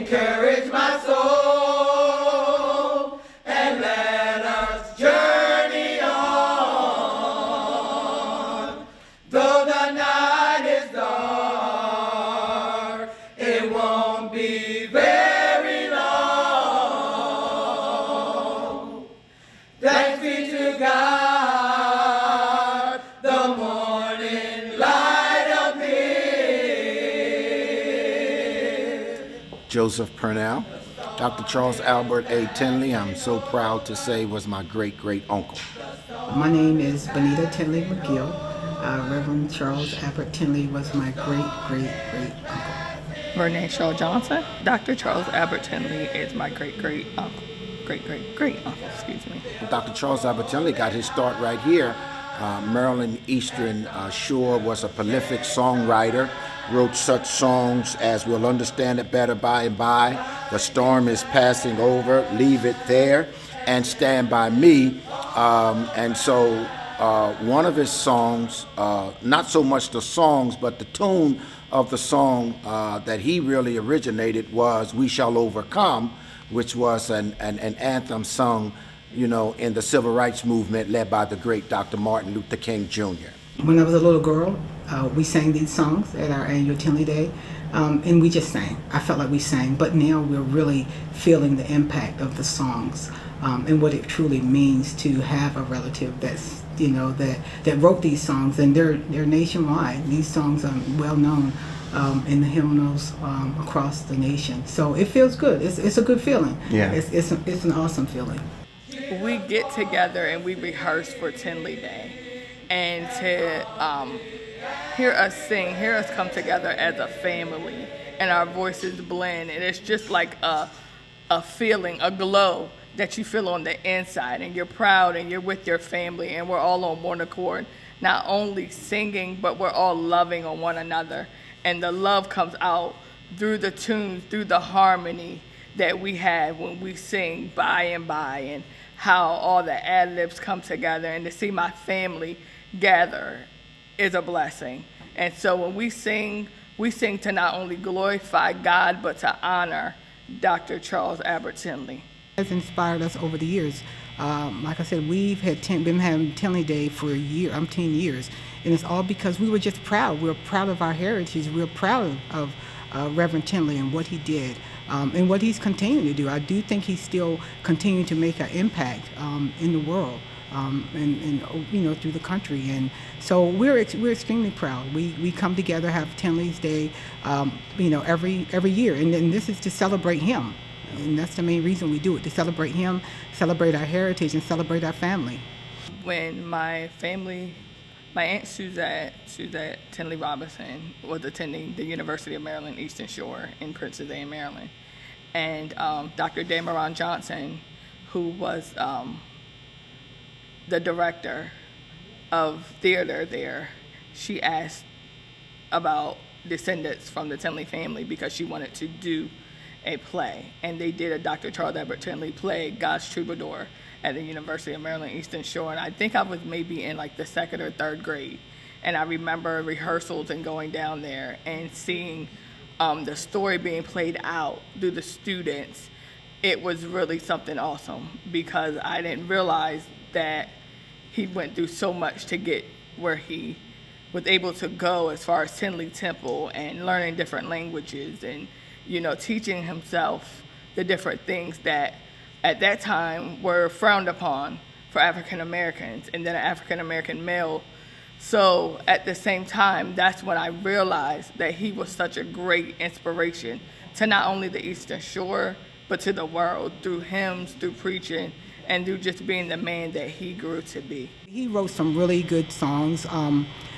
encourage my soul, and let us journey on. Though the night is dark, it won't be very long. Thanks be to God, the morning light appeared. Joseph Purnell. Dr. Charles Albert A. Tindley, I'm so proud to say, was my great-great-uncle. My name is Benita Tindley McGill. Reverend Charles Albert Tindley was my great-great-great-uncle. Renee Shaw Johnson. Dr. Charles Albert Tindley is my great-great-uncle. Great-great-great-uncle, excuse me. Dr. Charles Albert Tindley got his start right here. Maryland Eastern Shore, was a prolific songwriter, wrote such songs as We'll Understand It Better By and By, The Storm Is Passing Over, Leave It There, and Stand By Me. And so one of his songs, not so much the songs, but the tune of the song that he really originated was We Shall Overcome, which was an anthem sung, in the civil rights movement led by the great Dr. Martin Luther King Jr. When I was a little girl, we sang these songs at our annual Tindley Day, and we just sang. I felt like we sang, but now we're really feeling the impact of the songs and what it truly means to have a relative that's, that wrote these songs, and they're nationwide. These songs are well known in the hymnals across the nation. So it feels good. It's a good feeling. Yeah. It's an awesome feeling. We get together and we rehearse for Tindley Day, and to hear us sing, hear us come together as a family, and our voices blend, and it's just like a feeling, a glow that you feel on the inside, and you're proud, and you're with your family, and we're all on one accord, not only singing, but we're all loving on one another, and the love comes out through the tunes, through the harmony that we have when we sing By and By, and how all the ad-libs come together, and to see my family gather is a blessing. And so when we sing to not only glorify God, but to honor Dr. Charles Albert Tindley. Has inspired us over the years. Like I said, we've been having Tindley Day for umpteen years, and it's all because we were just proud. We were proud of our heritage. We were proud of Reverend Tindley and what he did, and what he's continuing to do. I do think he's still continuing to make an impact in the world, and through the country. And so we're extremely proud. We come together, have Tindley's Day, every year, and then this is to celebrate him. And that's the main reason we do it, to celebrate him, celebrate our heritage, and celebrate our family. When my Aunt Suzette Tindley Robinson was attending the University of Maryland Eastern Shore in Prince William, Maryland, and Dr. Damaron Johnson, who was the director of theater there, she asked about descendants from the Tindley family because she wanted to do a play, and they did a Dr. Charles Albert Tindley play, God's Troubadour, at the University of Maryland Eastern Shore, and I think I was maybe in like the second or third grade, and I remember rehearsals and going down there and seeing the story being played out through the students. It was really something awesome, because I didn't realize that he went through so much to get where he was able to go as far as Tindley Temple and learning different languages and teaching himself the different things that at that time were frowned upon for African Americans, and then an African American male. So at the same time, that's when I realized that he was such a great inspiration to not only the Eastern Shore, but to the world, through hymns, through preaching, and through just being the man that he grew to be. He wrote some really good songs,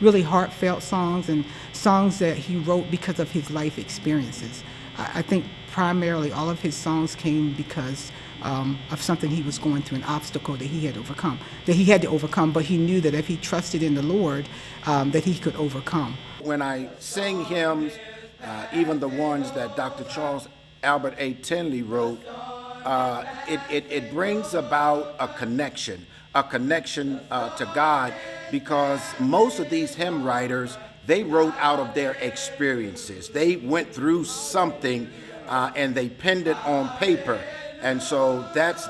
really heartfelt songs, and songs that he wrote because of his life experiences. I think primarily all of his songs came because of something he was going through, an obstacle that he had to overcome, but he knew that if he trusted in the Lord, that he could overcome. When I sing hymns, even the ones that Dr. Charles Albert A. Tindley wrote, it brings about a connection to God, because most of these hymn writers, they wrote out of their experiences. They went through something and they penned it on paper. And so that's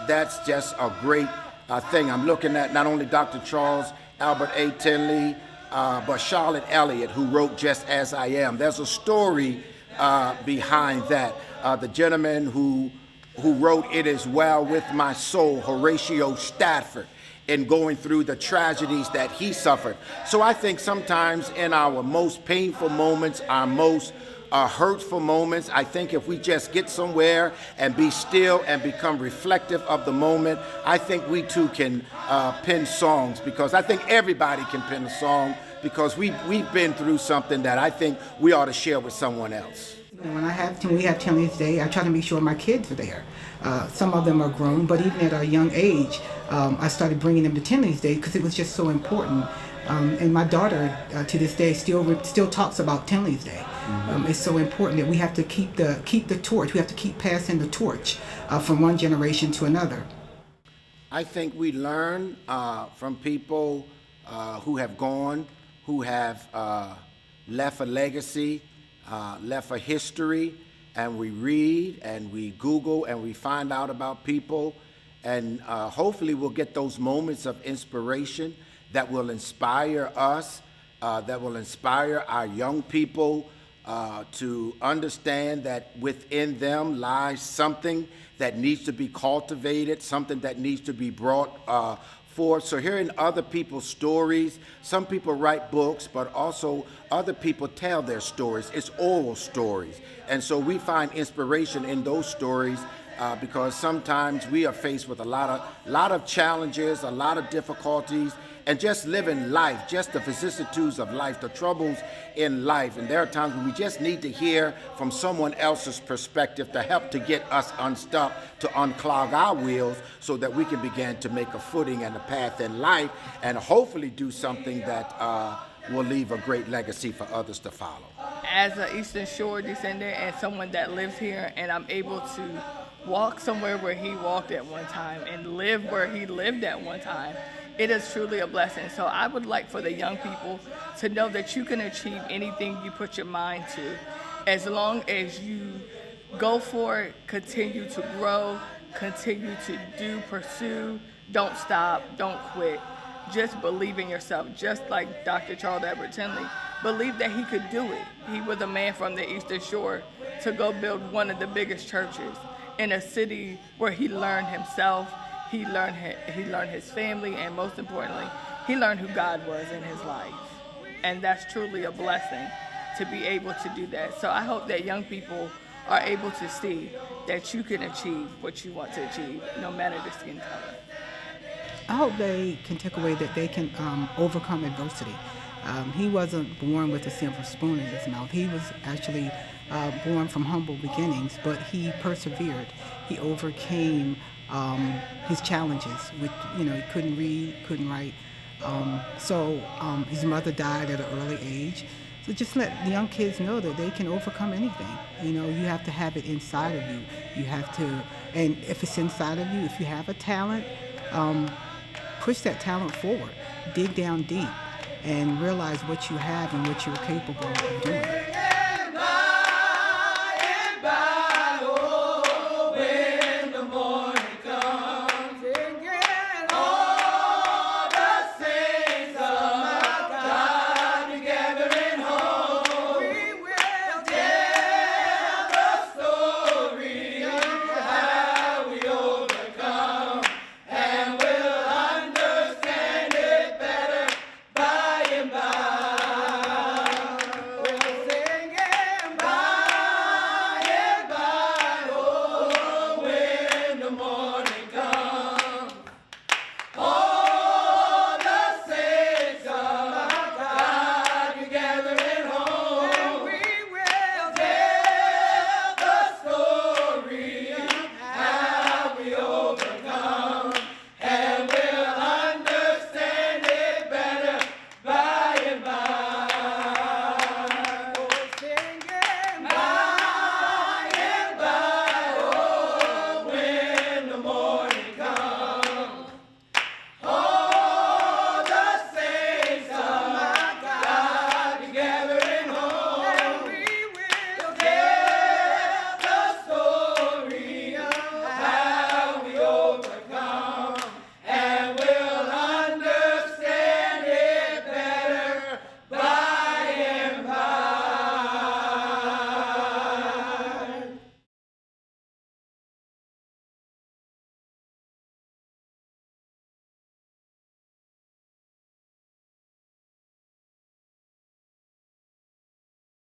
just a great thing. I'm looking at not only Dr. Charles Albert A. Tindley, but Charlotte Elliott, who wrote Just As I Am. There's a story behind that. The gentleman who wrote It Is Well With My Soul, Horatio Stafford, in going through the tragedies that he suffered. So I think sometimes in our most painful moments, our most hurtful moments, I think if we just get somewhere and be still and become reflective of the moment, I think we too can pen songs, because I think everybody can pen a song, because we've been through something that I think we ought to share with someone else. When we have Tenley's Day, I try to make sure my kids are there. Some of them are grown, but even at a young age, I started bringing them to Tenley's Day because it was just so important. And my daughter, to this day, still talks about Tenley's Day. It's so important that we have to keep the torch. We have to keep passing the torch from one generation to another. I think we learn from people who have gone, who have left a legacy, left a history, and we read and we Google and we find out about people, and hopefully we'll get those moments of inspiration that will inspire us, that will inspire our young people to understand that within them lies something that needs to be cultivated, something that needs to be brought forth. So hearing other people's stories, some people write books, but also other people tell their stories. It's oral stories. And so we find inspiration in those stories because sometimes we are faced with a lot of challenges, a lot of difficulties, and just living life, just the vicissitudes of life, the troubles in life. And there are times when we just need to hear from someone else's perspective to help to get us unstuck, to unclog our wheels so that we can begin to make a footing and a path in life and hopefully do something that will leave a great legacy for others to follow. As an Eastern Shore descendant and someone that lives here, and I'm able to walk somewhere where he walked at one time and live where he lived at one time, it is truly a blessing. So I would like for the young people to know that you can achieve anything you put your mind to, as long as you go for it, continue to grow, continue to pursue, don't stop, don't quit. Just believe in yourself, just like Dr. Charles Albert Tindley believed that he could do it. He was a man from the Eastern Shore to go build one of the biggest churches in a city where he learned himself, he learned his family, and most importantly, he learned who God was in his life. And that's truly a blessing to be able to do that. So I hope that young people are able to see that you can achieve what you want to achieve, no matter the skin color. I hope they can take away that they can overcome adversity. He wasn't born with a silver spoon in his mouth. He was actually born from humble beginnings, but he persevered. He overcame his challenges. He couldn't read, couldn't write. So his mother died at an early age. So just let the young kids know that they can overcome anything. You have to have it inside of you. You have to, and if it's inside of you, if you have a talent, push that talent forward. Dig down deep and realize what you have and what you're capable of doing.